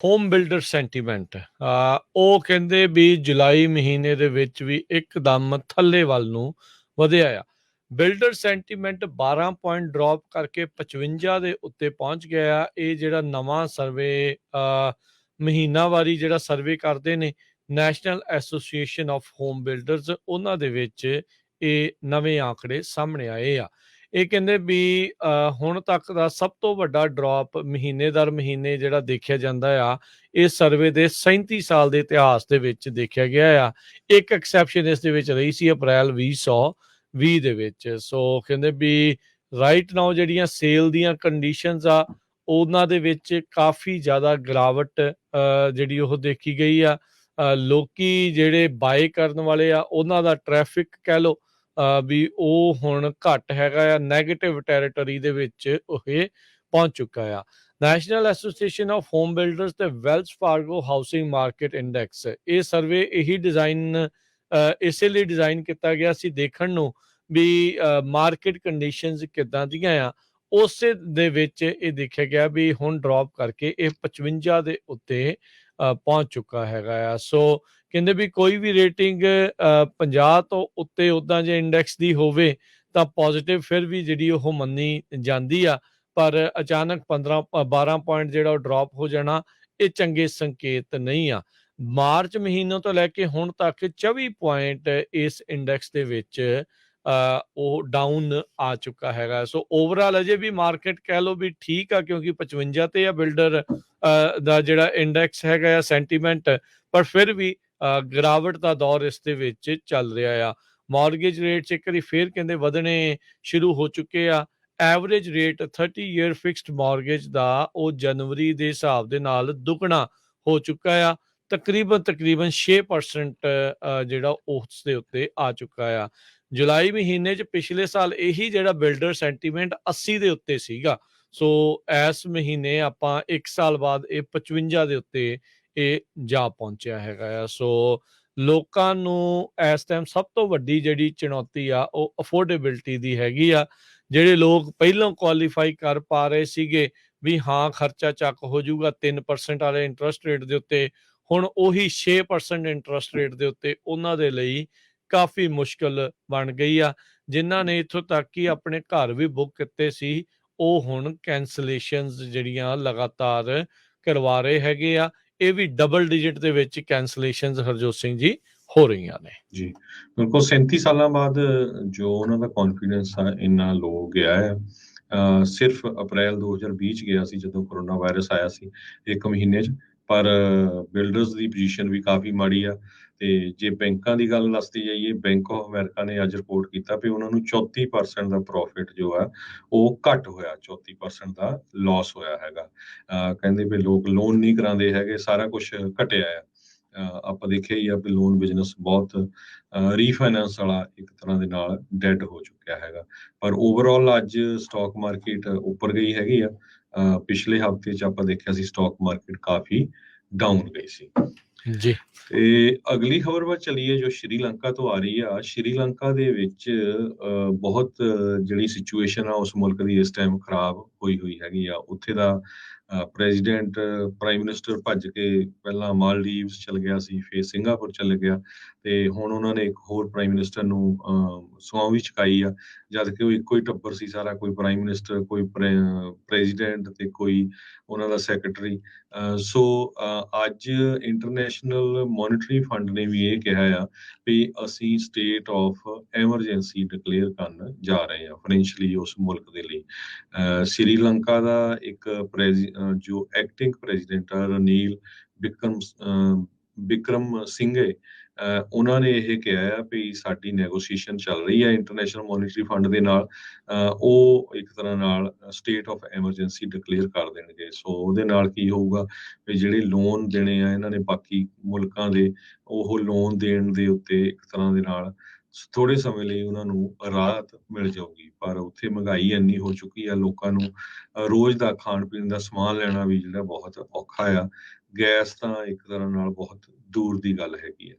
Home builder sentiment ਉਹ ਕਹਿੰਦੇ ਵੀ ਜੁਲਾਈ ਮਹੀਨੇ ਦੇ ਵਿੱਚ ਵੀ ਇੱਕਦਮ ਥੱਲੇ ਵੱਲ ਨੂੰ ਵਧਿਆ ਆ। ਬਿਲਡਰ ਸੈਂਟੀਮੈਂਟ 12 ਪੁਆਇੰਟ ਡ੍ਰੌਪ ਕਰਕੇ 55 ਦੇ ਉੱਤੇ ਪਹੁੰਚ ਗਿਆ ਆ। ਇਹ ਜਿਹੜਾ ਨਵਾਂ ਸਰਵੇ ਮਹੀਨਾਵਾਰੀ ਜਿਹੜਾ ਸਰਵੇ ਕਰਦੇ ਨੇ national association of home builders, ਉਹਨਾਂ ਦੇ ਵਿੱਚ ਇਹ ਨਵੇਂ ਆંકੜੇ ਸਾਹਮਣੇ ਆਏ ਆ। ਇਹ ਕਹਿੰਦੇ ਵੀ ਹੁਣ ਤੱਕ ਦਾ ਸਭ ਤੋਂ ਵੱਡਾ ਡ੍ਰੌਪ ਮਹੀਨੇ ਦਰ ਮਹੀਨੇ ਜਿਹੜਾ ਦੇਖਿਆ ਜਾਂਦਾ ਆ, ਇਹ ਸਰਵੇ ਦੇ 37 ਸਾਲ ਦੇ ਇਤਿਹਾਸ ਦੇ ਵਿੱਚ ਦੇਖਿਆ ਗਿਆ ਆ। ਇੱਕ ਐਕਸੈਪਸ਼ਨ ਇਸ ਦੇ ਵਿੱਚ ਰਹੀ ਸੀ ਅਪ੍ਰੈਲ 2020 ਦੇ ਵਿੱਚ। ਸੋ ਕਹਿੰਦੇ ਵੀ ਰਾਈਟ ਨਾਓ ਜਿਹੜੀਆਂ ਸੇਲ ਦੀਆਂ ਕੰਡੀਸ਼ਨਸ ਆ, ਉਹਨਾਂ ਦੇ ਵਿੱਚ ਕਾਫੀ ਜ਼ਿਆਦਾ ਗਿਰਾਵਟ ਜਿਹੜੀ ਉਹ ਦੇਖੀ ਗਈ ਆ। ਲੋਕੀ ਜਿਹੜੇ ਬਾਏ ਕਰਨ ਵਾਲੇ ਆ, ਉਹਨਾਂ ਦਾ ਟ੍ਰੈਫਿਕ ਕਹਿ ਲਓ ਵੀ ਉਹ ਹੁਣ ਘੱਟ ਹੈਗਾ ਆ, ਨੈਗੇਟਿਵ ਟੈਰੀਟਰੀ ਦੇ ਵਿੱਚ ਇਹ ਪਹੁੰਚ ਚੁੱਕਾ ਆ। National association of home builders ਤੇ Wales Fargo housing market index, ਇਹ ਸਰਵੇ ਇਹੀ ਡਿਜ਼ਾਈਨ ਇਸੇ ਲਈ ਡਿਜ਼ਾਈਨ ਕੀਤਾ ਗਿਆ ਸੀ ਦੇਖਣ ਨੂੰ ਵੀ ਮਾਰਕੀਟ ਕੰਡੀਸ਼ਨਸ ਕਿੱਦਾਂ ਦੀਆਂ ਆ। ਉਸੇ ਦੇ ਵਿੱਚ ਇਹ ਦੇਖਿਆ ਗਿਆ ਵੀ ਹੁਣ ਡ੍ਰੌਪ ਕਰਕੇ ਇਹ 55 ਦੇ ਉੱਤੇ ਪਹੁੰਚ ਚੁੱਕਾ ਹੈਗਾ ਆ। ਸੋ ਕਹਿੰਦੇ ਵੀ ਕੋਈ ਵੀ ਰੇਟਿੰਗ 50 ਤੋਂ ਉੱਤੇ ਉੱਦਾਂ ਜੇ ਇੰਡੈਕਸ ਦੀ ਹੋਵੇ ਤਾਂ ਪੋਜ਼ਿਟਿਵ ਫਿਰ ਵੀ ਜਿਹੜੀ ਉਹ ਮੰਨੀ ਜਾਂਦੀ ਆ, ਪਰ ਅਚਾਨਕ 12 ਪੁਆਇੰਟ ਜਿਹੜਾ ਉਹ ਡ੍ਰੌਪ ਹੋ ਜਾਣਾ, ਇਹ ਚੰਗੇ ਸੰਕੇਤ ਨਹੀਂ ਆ। ਮਾਰਚ ਮਹੀਨੇ ਤੋਂ ਲੈ ਕੇ ਹੁਣ ਤੱਕ 24 ਪੁਆਇੰਟ ਇਸ ਇੰਡੈਕਸ ਦੇ ਵਿੱਚ ਉਹ ਡਾਊਨ ਆ ਚੁੱਕਾ ਹੈਗਾ। ਸੋ ਓਵਰਆਲ ਅਜੇ ਵੀ ਮਾਰਕੀਟ ਕਹਿ ਲਓ ਵੀ ਠੀਕ ਆ, ਕਿਉਂਕਿ 55 ਤੇ ਆ ਬਿਲਡਰ ਦਾ ਜਿਹੜਾ ਇੰਡੈਕਸ ਹੈਗਾ ਆ ਸੈਂਟੀਮੈਂਟ, ਪਰ ਫਿਰ ਵੀ ਗਿਰਾਵਟ ਦਾ ਦੌਰ ਇਸ ਦੇ ਵਿੱਚ ਚੱਲ ਰਿਹਾ ਆ। ਮਾਰਗੇਜ ਰੇਟ ਇੱਕ ਵਾਰੀ ਫੇਰ ਕਹਿੰਦੇ ਵਧਣੇ ਸ਼ੁਰੂ ਹੋ ਚੁੱਕੇ ਆ। Average rate 30 year fixed mortgage ਦਾ ਉਹ ਜਨਵਰੀ ਦੇ ਹਿਸਾਬ ਦੇ ਨਾਲ ਦੁੱਗਣਾ ਹੋ ਚੁੱਕਾ ਆ। ਤਕਰੀਬਨ 6% ਜਿਹੜਾ ਉਸ ਦੇ ਉੱਤੇ ਆ ਚੁੱਕਾ ਆ। ਜੁਲਾਈ ਮਹੀਨੇ 'ਚ ਪਿਛਲੇ ਸਾਲ ਇਹੀ ਜਿਹੜਾ ਬਿਲਡਰ ਸੈਂਟੀਮੈਂਟ 80 ਦੇ ਉੱਤੇ ਸੀਗਾ। ਸੋ ਇਸ ਮਹੀਨੇ ਆਪਾਂ 1 ਸਾਲ ਬਾਅਦ ਇਹ 55 ਦੇ ਉੱਤੇ ਇਹ ਜਾ ਪਹੁੰਚਿਆ ਹੈਗਾ ਆ। ਸੋ ਲੋਕਾਂ ਨੂੰ ਇਸ ਟਾਈਮ ਸਭ ਤੋਂ ਵੱਡੀ ਜਿਹੜੀ ਚੁਣੌਤੀ ਆ ਉਹ ਅਫੋਰਡੇਬਿਲਟੀ ਦੀ ਹੈਗੀ ਆ। ਜਿਹੜੇ ਲੋਕ ਪਹਿਲਾਂ ਕੁਆਲੀਫਾਈ ਕਰ ਪਾ ਰਹੇ ਸੀਗੇ ਵੀ ਹਾਂ ਖਰਚਾ ਚੱਕ ਹੋ ਜਾਊਗਾ 3% ਵਾਲੇ ਇੰਟਰਸਟ ਰੇਟ ਦੇ ਉੱਤੇ, ਹੁਣ ਉਹੀ 6% ਇੰਟਰਸਟ ਰੇਟ ਦੇ ਉੱਤੇ ਉਹਨਾਂ ਦੇ ਲਈ ਕਾਫੀ ਮੁਸ਼ਕਲ ਬਣ ਗਈ ਆ। ਜਿਨ੍ਹਾਂ ਨੇ ਇੱਥੋਂ ਤੱਕ ਕਿ ਆਪਣੇ ਘਰ ਵੀ ਬੁੱਕ ਕੀਤੇ ਸੀ, ਉਹ ਹੁਣ ਕੈਂਸਲੇਸ਼ਨਸ ਜਿਹੜੀਆਂ ਲਗਾਤਾਰ ਕਰਵਾ ਰਹੇ ਹੈਗੇ ਆ। ਇਹ ਵੀ ਡਬਲ ਡਿਜਿਟ ਦੇ ਵਿੱਚ ਕੈਂਸਲੇਸ਼ਨਸ ਹਰਜੋਤ ਸਿੰਘ ਜੀ ਹੋ ਰਹੀਆਂ ਨੇ ਜੀ। ਬਿਲਕੁਲ 37 ਸਾਲਾਂ ਬਾਅਦ ਜੋ ਉਹਨਾਂ ਦਾ ਕੌਨਫੀਡੈਂਸ ਆ ਇੰਨਾ ਲੋ ਗਿਆ ਹੈ। ਸਿਰਫ ਅਪ੍ਰੈਲ 2020 ਚ ਗਿਆ ਸੀ ਜਦੋਂ ਕਰੋਨਾ ਵਾਇਰਸ ਆਇਆ ਸੀ 1 ਮਹੀਨੇ 'ਚ, ਪਰ ਬਿਲਡਰਸ ਦੀ ਪੋਜੀਸ਼ਨ ਵੀ ਕਾਫੀ ਮਾੜੀ ਆ। ਤੇ ਜੇ ਬੈਂਕਾਂ ਦੀ ਗੱਲ ਦੱਸਦੀ ਜਾਈਏ, ਬੈਂਕ ਆਫ ਅਮਰੀਕਾ ਨੇ ਅੱਜ ਰਿਪੋਰਟ ਕੀਤਾ ਵੀ ਉਹਨਾਂ ਨੂੰ 34% ਦਾ ਪ੍ਰੋਫਿਟ ਜੋ ਆ ਉਹ ਘੱਟ ਹੋਇਆ, 34% ਦਾ ਲਾਸ ਹੋਇਆ ਹੈਗਾ। ਕਹਿੰਦੇ ਵੀ ਲੋਕ ਲੋਨ ਨਹੀਂ ਕਰਾਉਂਦੇ ਹੈਗੇ, ਸਾਰਾ ਕੁਝ ਘਟਿਆ ਆ। ਆਪਾਂ ਦੇਖਿਆ ਹੀ ਆ ਵੀ ਲੋਨ ਬਿਜ਼ਨਸ ਬਹੁਤ ਰੀਫਾਈਨੈਂਸ ਵਾਲਾ ਇੱਕ ਤਰ੍ਹਾਂ ਦੇ ਨਾਲ ਡੈਡ ਹੋ ਚੁੱਕਿਆ ਹੈਗਾ। ਪਰ ਓਵਰਆਲ ਅੱਜ ਸਟਾਕ ਮਾਰਕੀਟ ਉੱਪਰ ਗਈ ਹੈਗੀ ਆ। ਪਿਛਲੇ ਹਫ਼ਤੇ 'ਚ ਆਪਾਂ ਦੇਖਿਆ ਸੀ ਸਟਾਕ ਮਾਰਕੀਟ ਕਾਫੀ ਡਾਊਨ ਗਈ ਸੀ ਜੀ। ਤੇ ਅਗਲੀ ਖਬਰ ਵੱਲ ਚੱਲੀਏ ਜੋ ਸ਼੍ਰੀਲੰਕਾ ਤੋਂ ਆ ਰਹੀ ਆ। ਸ਼੍ਰੀਲੰਕਾ ਦੇ ਵਿੱਚ ਬਹੁਤ ਜਿਹੜੀ ਸਿਚੁਏਸ਼ਨ ਆ ਉਸ ਮੁਲਕ ਦੀ ਇਸ ਟਾਈਮ ਖਰਾਬ ਹੋਈ ਹੈਗੀ ਆ। ਉੱਥੇ ਦਾ ਪ੍ਰੈਜ਼ੀਡੈਂਟ ਪ੍ਰਾਈਮ ਮਿਨਿਸਟਰ ਭੱਜ ਕੇ ਪਹਿਲਾਂ ਮਾਲਦੀਵਸ ਚਲ ਗਿਆ ਸੀ, ਫਿਰ ਸਿੰਗਾਪੁਰ ਚਲ ਗਿਆ ਤੇ ਹੁਣ ਉਹਨਾਂ ਨੇ ਇੱਕ ਹੋਰ ਪ੍ਰਾਈਮ ਮਿਨਿਸਟਰ ਨੂੰ ਸਹੁੰ ਵੀ ਚੁਕਾਈ ਆ, ਜਦ ਕਿ ਉਹ ਇੱਕੋ ਹੀ ਟੱਬਰ ਸੀ ਸਾਰਾ, ਕੋਈ ਪ੍ਰਾਈਮ ਮਿਨਿਸਟਰ, ਕੋਈ ਪ੍ਰੈਜ਼ੀਡੈਂਟ ਤੇ ਕੋਈ ਉਹਨਾਂ ਦਾ ਸੈਕਟਰੀ। ਸੋ ਅੱਜ ਇੰਟਰਨੈਸ਼ਨਲ ਮੋਨਿਟਰੀ ਫੰਡ ਨੇ ਵੀ ਇਹ ਕਿਹਾ ਆ ਵੀ ਅਸੀਂ ਸਟੇਟ ਆਫ ਐਮਰਜੈਂਸੀ ਡਿਕਲੇਅਰ ਕਰਨ ਜਾ ਰਹੇ ਹਾਂ ਫਾਈਨੈਂਸ਼ੀਅਲੀ ਉਸ ਮੁਲਕ ਦੇ ਲਈ। ਸ਼੍ਰੀਲੰਕਾ ਦਾ ਇੱਕ ਜੋ ਐਕਟਿੰਗ ਪ੍ਰੈਜ਼ੀਡੈਂਟ ਆ ਰਨੀਲ ਬਿਕਰਮ ਸਿੰਘੇ, ਉਹਨਾਂ ਨੇ ਇਹ ਕਿਹਾ ਆ ਵੀ ਸਾਡੀ ਨੈਗੋਸ਼ੀਏਸ਼ਨ ਚੱਲ ਰਹੀ ਹੈ ਇੰਟਰਨੈਸ਼ਨਲ ਮੋਨਿਟਰੀ ਫੰਡ ਦੇ ਨਾਲ। ਉਹ ਇੱਕ ਤਰ੍ਹਾਂ ਨਾਲ ਸਟੇਟ ਆਫ ਐਮਰਜੈਂਸੀ ਡਿਕਲੇਅਰ ਕਰ ਦੇਣਗੇ। ਸੋ ਉਹਦੇ ਨਾਲ ਕੀ ਹੋਊਗਾ ਵੀ ਜਿਹੜੇ ਲੋਨ ਦੇਣੇ ਆ ਇਹਨਾਂ ਨੇ ਬਾਕੀ ਮੁਲਕਾਂ ਦੇ, ਉਹ ਲੋਨ ਦੇਣ ਦੇ ਉੱਤੇ ਇੱਕ ਤਰ੍ਹਾਂ ਦੇ ਨਾਲ ਥੋੜੇ ਸਮੇਂ ਲਈ ਉਹਨਾਂ ਨੂੰ ਰਾਹਤ ਮਿਲ ਜਾਊਗੀ। ਪਰ ਉੱਥੇ ਮਹਿੰਗਾਈ ਇੰਨੀ ਹੋ ਚੁੱਕੀ ਆ, ਲੋਕਾਂ ਨੂੰ ਰੋਜ਼ ਦਾ ਖਾਣ ਪੀਣ ਦਾ ਸਮਾਨ ਲੈਣਾ ਵੀ ਜਿਹੜਾ ਬਹੁਤ ਔਖਾ ਆ। ਗੈਸ ਤਾਂ ਇੱਕ ਤਰ੍ਹਾਂ ਨਾਲ ਬਹੁਤ ਦੂਰ ਦੀ ਗੱਲ ਹੈਗੀ ਆ।